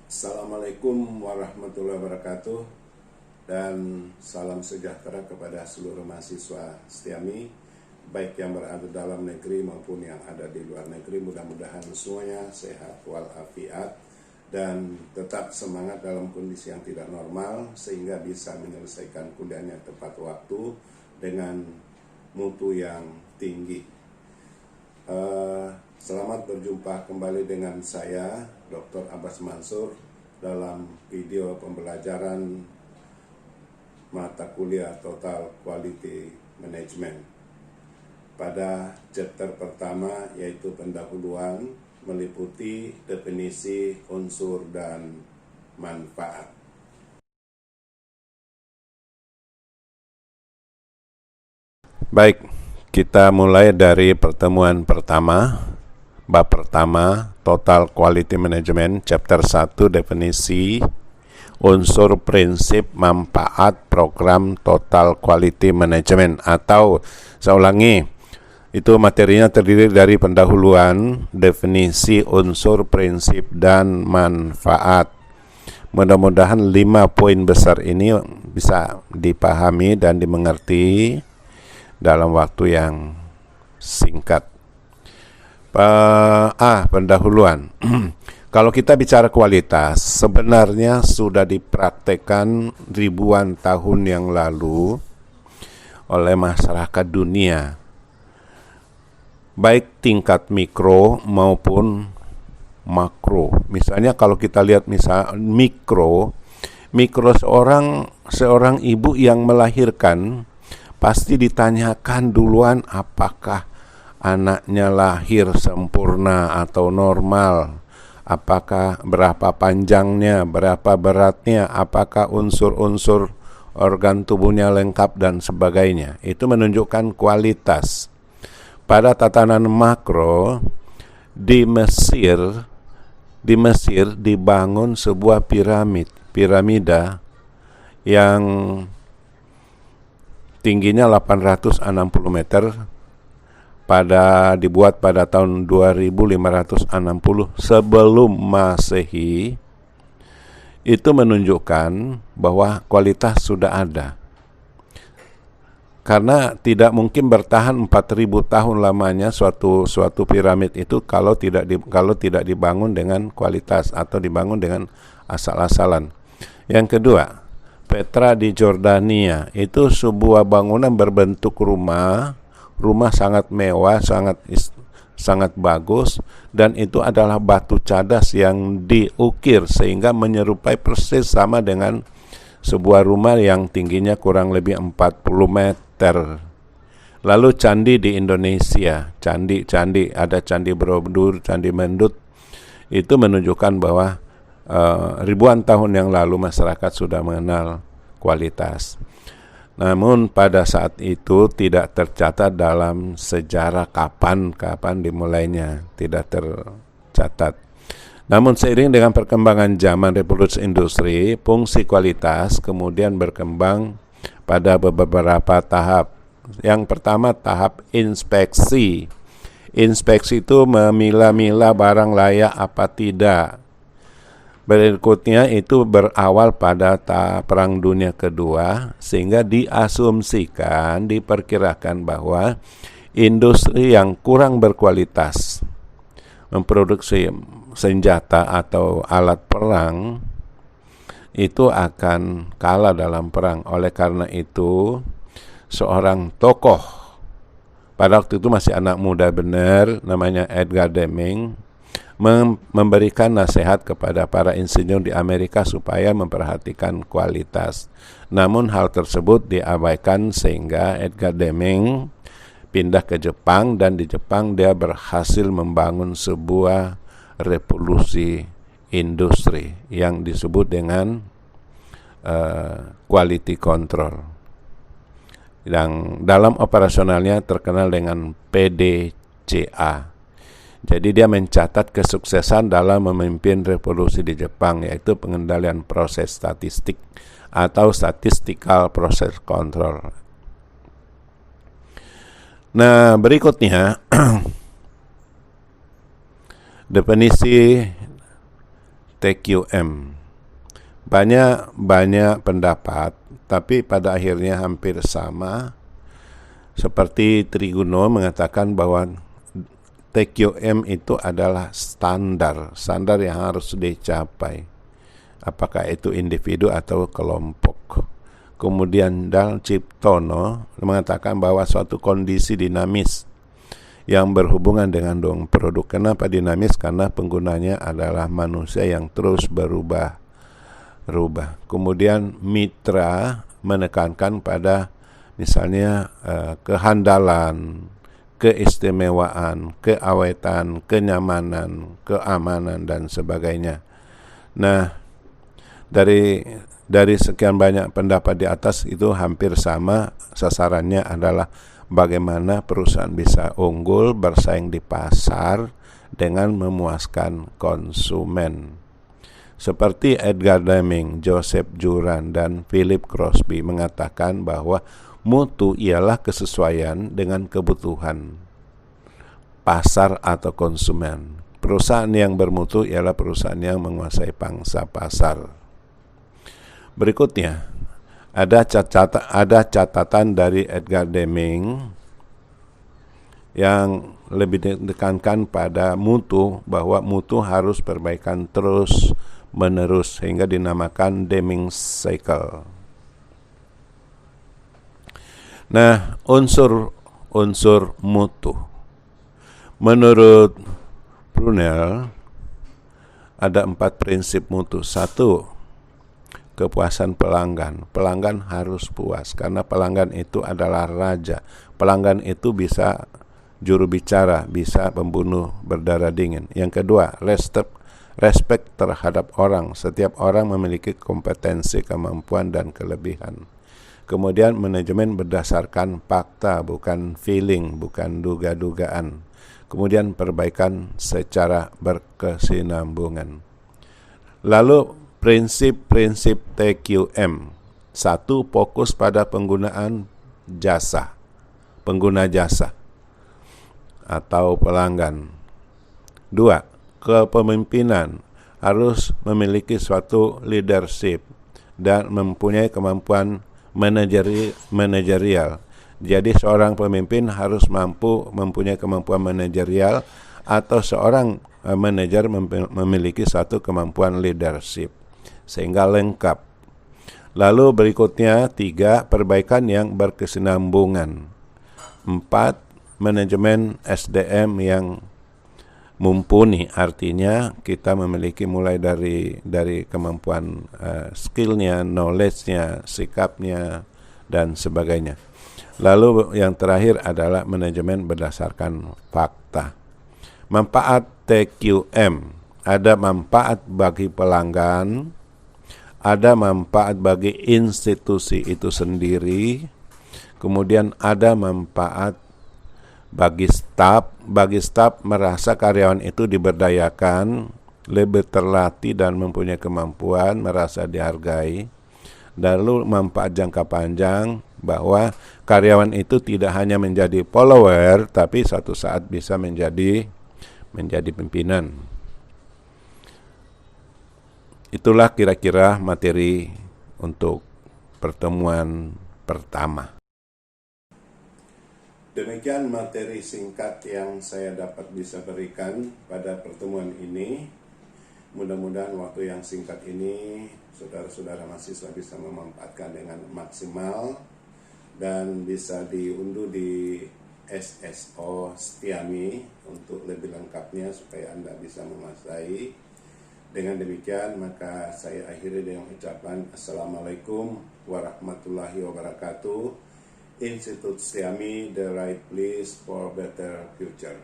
Assalamualaikum warahmatullahi wabarakatuh, dan salam sejahtera kepada seluruh mahasiswa Setiami, baik yang berada dalam negeri maupun yang ada di luar negeri. Mudah-mudahan semuanya sehat walafiat dan tetap semangat dalam kondisi yang tidak normal, sehingga bisa menyelesaikan kuliahnya tepat waktu dengan mutu yang tinggi. Selamat berjumpa kembali dengan saya, Dr. Abbas Mansur, dalam video pembelajaran mata kuliah Total Quality Management. Pada chapter pertama, yaitu pendahuluan, meliputi definisi, unsur, dan manfaat. Baik, kita mulai dari pertemuan pertama. Bab pertama, Total Quality Management, chapter 1, definisi, unsur, prinsip, manfaat program Total Quality Management. Atau, saya ulangi, itu materinya terdiri dari pendahuluan, definisi, unsur, prinsip, dan manfaat. Mudah-mudahan 5 poin besar ini bisa dipahami dan dimengerti dalam waktu yang singkat. Pendahuluan. Kalau kita bicara kualitas, sebenarnya sudah dipraktekkan ribuan tahun yang lalu oleh masyarakat dunia, baik tingkat mikro maupun makro. Misalnya kalau kita lihat mikro seorang ibu yang melahirkan pasti ditanyakan duluan apakah anaknya lahir sempurna atau normal, apakah berapa panjangnya, berapa beratnya, apakah unsur-unsur organ tubuhnya lengkap dan sebagainya. Itu menunjukkan kualitas. Pada tatanan makro, di Mesir dibangun sebuah piramida yang tingginya 860 meter, dibuat pada tahun 2560 sebelum Masehi. Itu menunjukkan bahwa kualitas sudah ada, karena tidak mungkin bertahan 4000 tahun lamanya suatu piramid itu kalau tidak dibangun dengan kualitas atau dibangun dengan asal-asalan. Yang kedua, Petra di Jordania, itu sebuah bangunan berbentuk rumah sangat mewah, sangat bagus, dan itu adalah batu cadas yang diukir sehingga menyerupai persis sama dengan sebuah rumah yang tingginya kurang lebih 40 meter. Lalu candi di Indonesia, candi ada Candi Borobudur, Candi Mendut. Itu menunjukkan bahwa ribuan tahun yang lalu masyarakat sudah mengenal kualitas. Namun pada saat itu tidak tercatat dalam sejarah kapan dimulainya, tidak tercatat. Namun seiring dengan perkembangan zaman revolusi industri, fungsi kualitas kemudian berkembang pada beberapa tahap. Yang pertama, tahap inspeksi. Inspeksi itu memilah-milah barang layak apa tidak. Berikutnya itu berawal pada Perang Dunia Kedua, sehingga diperkirakan bahwa industri yang kurang berkualitas memproduksi senjata atau alat perang itu akan kalah dalam perang. Oleh karena itu, seorang tokoh, pada waktu itu masih anak muda benar, namanya Edgar Deming, memberikan nasihat kepada para insinyur di Amerika supaya memperhatikan kualitas. Namun hal tersebut diabaikan sehingga Edgar Deming pindah ke Jepang, dan di Jepang dia berhasil membangun sebuah revolusi industri yang disebut dengan quality control, yang dalam operasionalnya terkenal dengan PDCA. Jadi dia mencatat kesuksesan dalam memimpin revolusi di Jepang, yaitu pengendalian proses statistik atau statistical process control. Nah, berikutnya definisi TQM. Banyak pendapat, tapi pada akhirnya hampir sama. Seperti Triguno mengatakan bahwa TQM itu adalah standar yang harus dicapai. Apakah itu individu atau kelompok. Kemudian Dal Ciptono mengatakan bahwa suatu kondisi dinamis yang berhubungan dengan produk. Kenapa dinamis? Karena penggunanya adalah manusia yang terus berubah. Kemudian Mitra menekankan pada misalnya kehandalan, keistimewaan, keawetan, kenyamanan, keamanan, dan sebagainya. Nah, dari sekian banyak pendapat di atas itu hampir sama, sasarannya adalah bagaimana perusahaan bisa unggul bersaing di pasar dengan memuaskan konsumen. Seperti Edgar Deming, Joseph Juran, dan Philip Crosby mengatakan bahwa mutu ialah kesesuaian dengan kebutuhan pasar atau konsumen. Perusahaan yang bermutu ialah perusahaan yang menguasai pangsa pasar. Berikutnya, ada catatan dari Edgar Deming yang lebih ditekankan pada mutu, bahwa mutu harus perbaikan terus menerus sehingga dinamakan Deming Cycle. Nah, unsur mutu. Menurut Brunel ada 4 prinsip mutu. 1, kepuasan pelanggan. Pelanggan harus puas karena pelanggan itu adalah raja. Pelanggan itu bisa juru bicara, bisa pembunuh berdarah dingin. Yang kedua, respect terhadap orang. Setiap orang memiliki kompetensi, kemampuan, dan kelebihan. Kemudian manajemen berdasarkan fakta, bukan feeling, bukan duga-dugaan. Kemudian perbaikan secara berkesinambungan. Lalu prinsip-prinsip TQM. 1, fokus pada penggunaan pengguna jasa atau pelanggan. 2, kepemimpinan harus memiliki suatu leadership dan mempunyai kemampuan manajerial. Jadi seorang pemimpin harus mempunyai kemampuan manajerial, atau seorang manajer memiliki suatu kemampuan leadership sehingga lengkap. Lalu berikutnya 3, perbaikan yang berkesinambungan. 4, manajemen SDM yang mumpuni, artinya kita memiliki mulai dari kemampuan skillnya, knowledge-nya, sikapnya, dan sebagainya. Lalu yang terakhir adalah manajemen berdasarkan fakta. Manfaat TQM, ada manfaat bagi pelanggan, ada manfaat bagi institusi itu sendiri, kemudian ada manfaat bagi staf merasa karyawan itu diberdayakan, lebih terlatih dan mempunyai kemampuan, merasa dihargai. Lalu manfaat jangka panjang, bahwa karyawan itu tidak hanya menjadi follower, tapi suatu saat bisa menjadi pimpinan. Itulah kira-kira materi untuk pertemuan pertama. Demikian materi singkat yang saya dapat bisa berikan pada pertemuan ini. Mudah-mudahan waktu yang singkat ini saudara-saudara mahasiswa bisa memanfaatkan dengan maksimal dan bisa diunduh di SSO Setiami untuk lebih lengkapnya supaya Anda bisa menguasai. Dengan demikian maka saya akhiri dengan ucapan Assalamualaikum warahmatullahi wabarakatuh. Institut Setiami, the right place for better future.